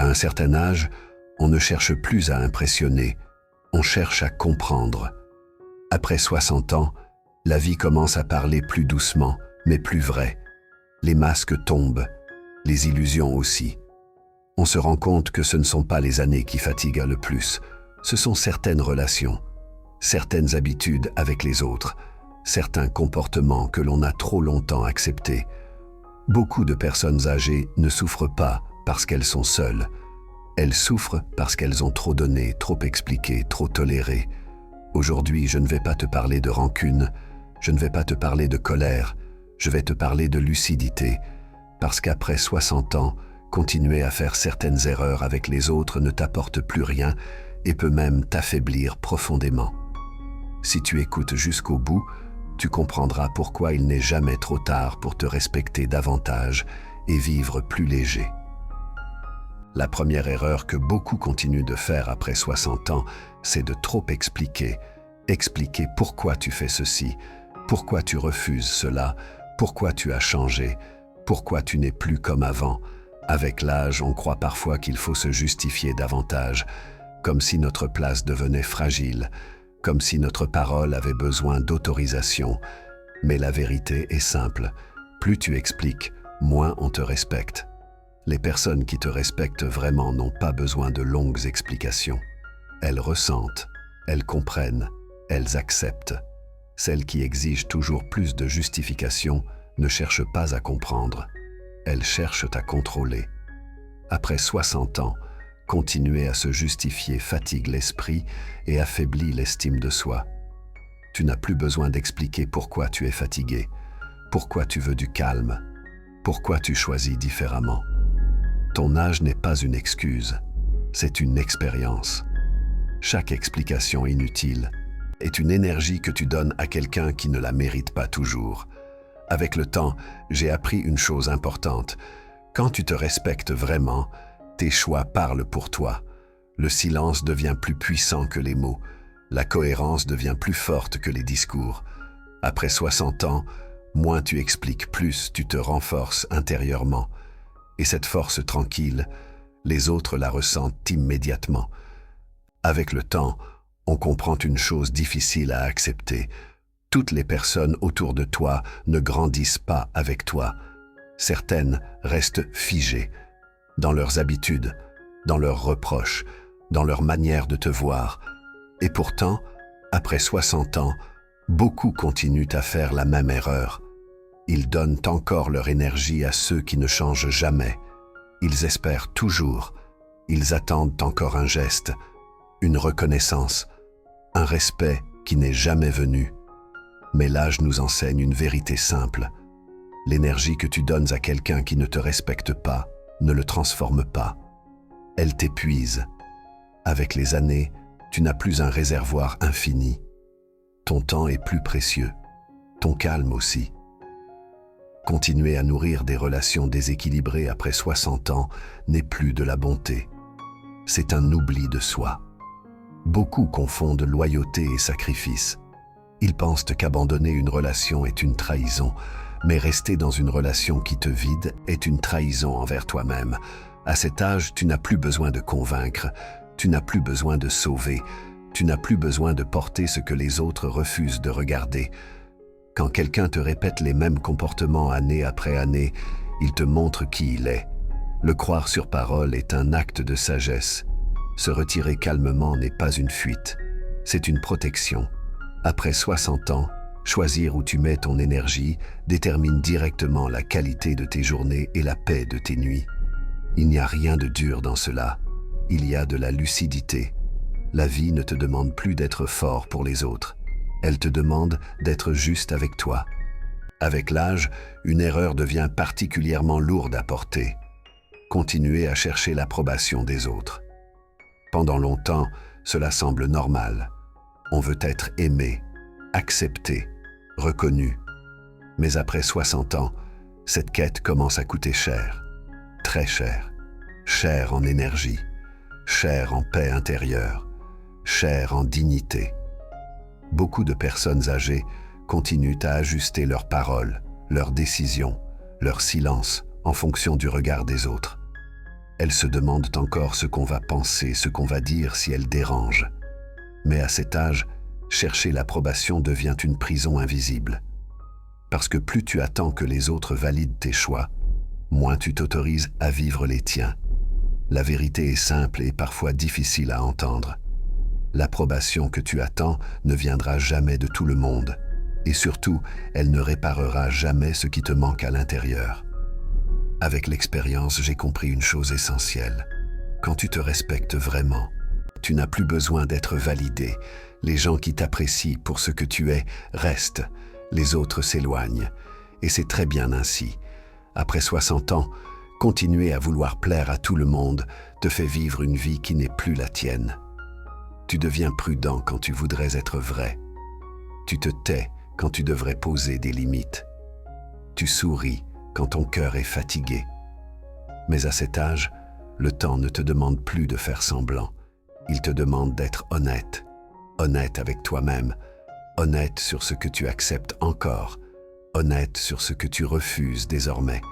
un certain âge, on ne cherche plus à impressionner, on cherche à comprendre. Après 60 ans, la vie commence à parler plus doucement, mais plus vrai. Les masques tombent, les illusions aussi. On se rend compte que ce ne sont pas les années qui fatiguent le plus, ce sont certaines relations, certaines habitudes avec les autres, certains comportements que l'on a trop longtemps acceptés. Beaucoup de personnes âgées ne souffrent pas parce qu'elles sont seules. Elles souffrent parce qu'elles ont trop donné, trop expliqué, trop toléré. Aujourd'hui, je ne vais pas te parler de rancune, je ne vais pas te parler de colère, je vais te parler de lucidité, parce qu'après 60 ans, continuer à faire certaines erreurs avec les autres ne t'apporte plus rien et peut même t'affaiblir profondément. Si tu écoutes jusqu'au bout, tu comprendras pourquoi il n'est jamais trop tard pour te respecter davantage et vivre plus léger. La première erreur que beaucoup continuent de faire après 60 ans, c'est de trop expliquer. Expliquer pourquoi tu fais ceci, pourquoi tu refuses cela, pourquoi tu as changé, pourquoi tu n'es plus comme avant. Avec l'âge, on croit parfois qu'il faut se justifier davantage, comme si notre place devenait fragile, comme si notre parole avait besoin d'autorisation. Mais la vérité est simple, plus tu expliques, moins on te respecte. Les personnes qui te respectent vraiment n'ont pas besoin de longues explications. Elles ressentent, elles comprennent, elles acceptent. Celles qui exigent toujours plus de justification ne cherchent pas à comprendre. Elles cherchent à contrôler. Après 60 ans, continuer à se justifier fatigue l'esprit et affaiblit l'estime de soi. Tu n'as plus besoin d'expliquer pourquoi tu es fatigué, pourquoi tu veux du calme, pourquoi tu choisis différemment. Ton âge n'est pas une excuse, c'est une expérience. Chaque explication inutile est une énergie que tu donnes à quelqu'un qui ne la mérite pas toujours. Avec le temps, j'ai appris une chose importante. Quand tu te respectes vraiment, tes choix parlent pour toi. Le silence devient plus puissant que les mots. La cohérence devient plus forte que les discours. Après 60 ans, moins tu expliques, plus tu te renforces intérieurement. Et cette force tranquille, les autres la ressentent immédiatement. Avec le temps, on comprend une chose difficile à accepter. Toutes les personnes autour de toi ne grandissent pas avec toi. Certaines restent figées dans leurs habitudes, dans leurs reproches, dans leur manière de te voir. Et pourtant, après 60 ans, beaucoup continuent à faire la même erreur. Ils donnent encore leur énergie à ceux qui ne changent jamais. Ils espèrent toujours. Ils attendent encore un geste, une reconnaissance, un respect qui n'est jamais venu. Mais l'âge nous enseigne une vérité simple. L'énergie que tu donnes à quelqu'un qui ne te respecte pas ne le transforme pas. Elle t'épuise. Avec les années, tu n'as plus un réservoir infini. Ton temps est plus précieux, ton calme aussi. Continuer à nourrir des relations déséquilibrées après 60 ans n'est plus de la bonté. C'est un oubli de soi. Beaucoup confondent loyauté et sacrifice. Ils pensent qu'abandonner une relation est une trahison, mais rester dans une relation qui te vide est une trahison envers toi-même. À cet âge, tu n'as plus besoin de convaincre, tu n'as plus besoin de sauver, tu n'as plus besoin de porter ce que les autres refusent de regarder. Quand quelqu'un te répète les mêmes comportements année après année, il te montre qui il est. Le croire sur parole est un acte de sagesse. Se retirer calmement n'est pas une fuite, c'est une protection. Après 60 ans, choisir où tu mets ton énergie détermine directement la qualité de tes journées et la paix de tes nuits. Il n'y a rien de dur dans cela, il y a de la lucidité. La vie ne te demande plus d'être fort pour les autres, elle te demande d'être juste avec toi. Avec l'âge, une erreur devient particulièrement lourde à porter. Continuer à chercher l'approbation des autres. Pendant longtemps, cela semble normal. On veut être aimé, accepté, reconnu. Mais après 60 ans, cette quête commence à coûter cher, très cher. Cher en énergie, cher en paix intérieure, cher en dignité. Beaucoup de personnes âgées continuent à ajuster leurs paroles, leurs décisions, leur silence en fonction du regard des autres. Elles se demandent encore ce qu'on va penser, ce qu'on va dire si elles dérangent. Mais à cet âge, chercher l'approbation devient une prison invisible. Parce que plus tu attends que les autres valident tes choix, moins tu t'autorises à vivre les tiens. La vérité est simple et parfois difficile à entendre. L'approbation que tu attends ne viendra jamais de tout le monde. Et surtout, elle ne réparera jamais ce qui te manque à l'intérieur. Avec l'expérience, j'ai compris une chose essentielle. Quand tu te respectes vraiment, tu n'as plus besoin d'être validé. Les gens qui t'apprécient pour ce que tu es restent. Les autres s'éloignent. Et c'est très bien ainsi. Après 60 ans, continuer à vouloir plaire à tout le monde te fait vivre une vie qui n'est plus la tienne. Tu deviens prudent quand tu voudrais être vrai. Tu te tais quand tu devrais poser des limites. Tu souris quand ton cœur est fatigué. Mais à cet âge, le temps ne te demande plus de faire semblant. Il te demande d'être honnête. Honnête avec toi-même. Honnête sur ce que tu acceptes encore. Honnête sur ce que tu refuses désormais.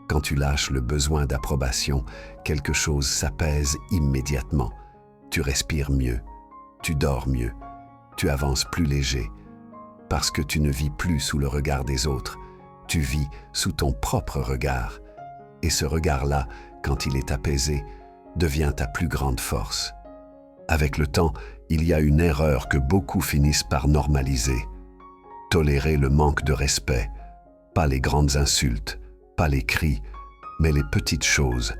Quand tu lâches le besoin d'approbation, quelque chose s'apaise immédiatement. Tu respires mieux. Tu dors mieux. Tu avances plus léger. Parce que tu ne vis plus sous le regard des autres. Tu vis sous ton propre regard. Et ce regard-là, quand il est apaisé, devient ta plus grande force. Avec le temps, il y a une erreur que beaucoup finissent par normaliser. Tolérer le manque de respect, pas les grandes insultes, pas les cris, mais les petites choses,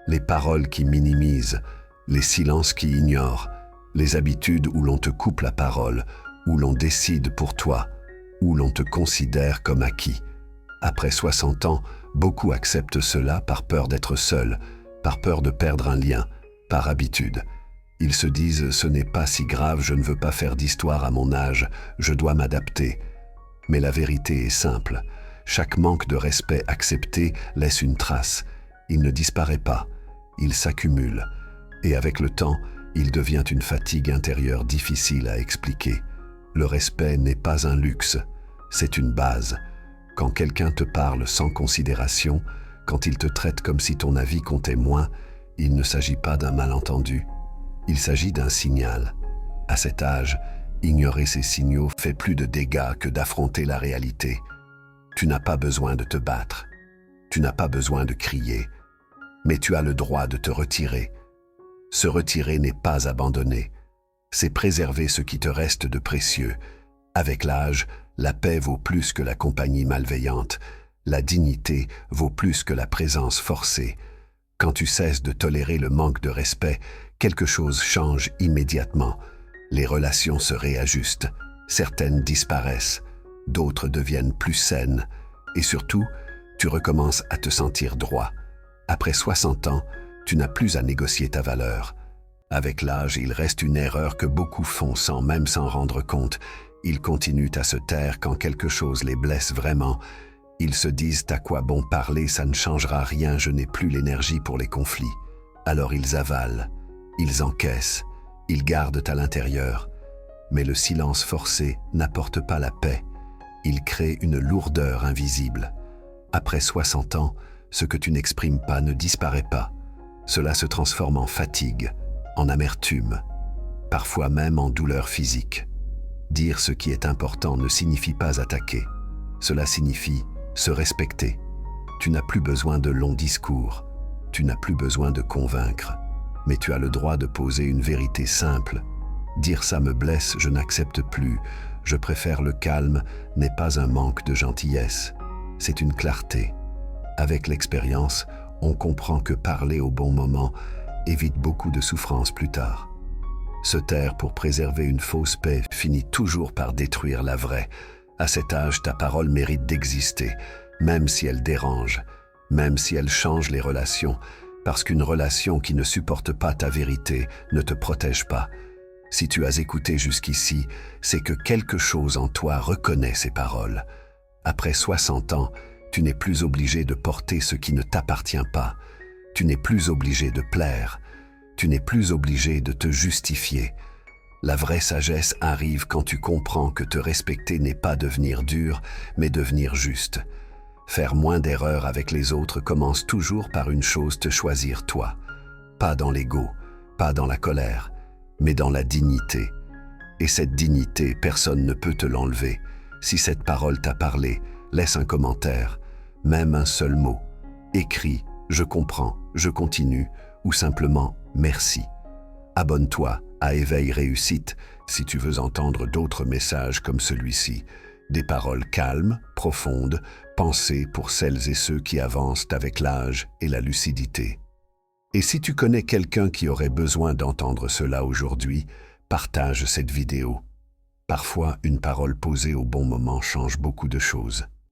les paroles qui minimisent, les silences qui ignorent, les habitudes où l'on te coupe la parole, où l'on décide pour toi, où l'on te considère comme acquis. Après 60 ans, beaucoup acceptent cela par peur d'être seuls, par peur de perdre un lien, par habitude. Ils se disent « ce n'est pas si grave, je ne veux pas faire d'histoire à mon âge, je dois m'adapter ». Mais la vérité est simple. Chaque manque de respect accepté laisse une trace. Il ne disparaît pas, il s'accumule. Et avec le temps, il devient une fatigue intérieure difficile à expliquer. Le respect n'est pas un luxe, c'est une base. Quand quelqu'un te parle sans considération, quand il te traite comme si ton avis comptait moins, il ne s'agit pas d'un malentendu. Il s'agit d'un signal. À cet âge, ignorer ces signaux fait plus de dégâts que d'affronter la réalité. Tu n'as pas besoin de te battre. Tu n'as pas besoin de crier. Mais tu as le droit de te retirer. Se retirer n'est pas abandonner. C'est préserver ce qui te reste de précieux. Avec l'âge, la paix vaut plus que la compagnie malveillante. La dignité vaut plus que la présence forcée. Quand tu cesses de tolérer le manque de respect, quelque chose change immédiatement. Les relations se réajustent. Certaines disparaissent. D'autres deviennent plus saines. Et surtout, tu recommences à te sentir droit. Après 60 ans, tu n'as plus à négocier ta valeur. Avec l'âge, il reste une erreur que beaucoup font sans même s'en rendre compte. Ils continuent à se taire quand quelque chose les blesse vraiment. Ils se disent « à quoi bon parler, ça ne changera rien, je n'ai plus l'énergie pour les conflits ». Alors ils avalent, ils encaissent, ils gardent à l'intérieur. Mais le silence forcé n'apporte pas la paix. Il crée une lourdeur invisible. Après 60 ans, ce que tu n'exprimes pas ne disparaît pas. Cela se transforme en fatigue, en amertume, parfois même en douleur physique. Dire ce qui est important ne signifie pas attaquer. Cela signifie se respecter. Tu n'as plus besoin de longs discours. Tu n'as plus besoin de convaincre. Mais tu as le droit de poser une vérité simple. Dire ça me blesse, je n'accepte plus. Je préfère le calme n'est pas un manque de gentillesse. C'est une clarté. Avec l'expérience, on comprend que parler au bon moment évite beaucoup de souffrance plus tard. Se taire pour préserver une fausse paix finit toujours par détruire la vraie. À cet âge, ta parole mérite d'exister, même si elle dérange, même si elle change les relations, parce qu'une relation qui ne supporte pas ta vérité ne te protège pas. Si tu as écouté jusqu'ici, c'est que quelque chose en toi reconnaît ces paroles. Après 60 ans, tu n'es plus obligé de porter ce qui ne t'appartient pas. Tu n'es plus obligé de plaire. Tu n'es plus obligé de te justifier. La vraie sagesse arrive quand tu comprends que te respecter n'est pas devenir dur, mais devenir juste. Faire moins d'erreurs avec les autres commence toujours par une chose: te choisir toi. Pas dans l'ego, pas dans la colère, mais dans la dignité. Et cette dignité, personne ne peut te l'enlever. Si cette parole t'a parlé, laisse un commentaire, même un seul mot. Écris « Je comprends, je continue » ou simplement « Merci ». Abonne-toi à Éveil Réussite si tu veux entendre d'autres messages comme celui-ci. Des paroles calmes, profondes, pensées pour celles et ceux qui avancent avec l'âge et la lucidité. Et si tu connais quelqu'un qui aurait besoin d'entendre cela aujourd'hui, partage cette vidéo. Parfois, une parole posée au bon moment change beaucoup de choses.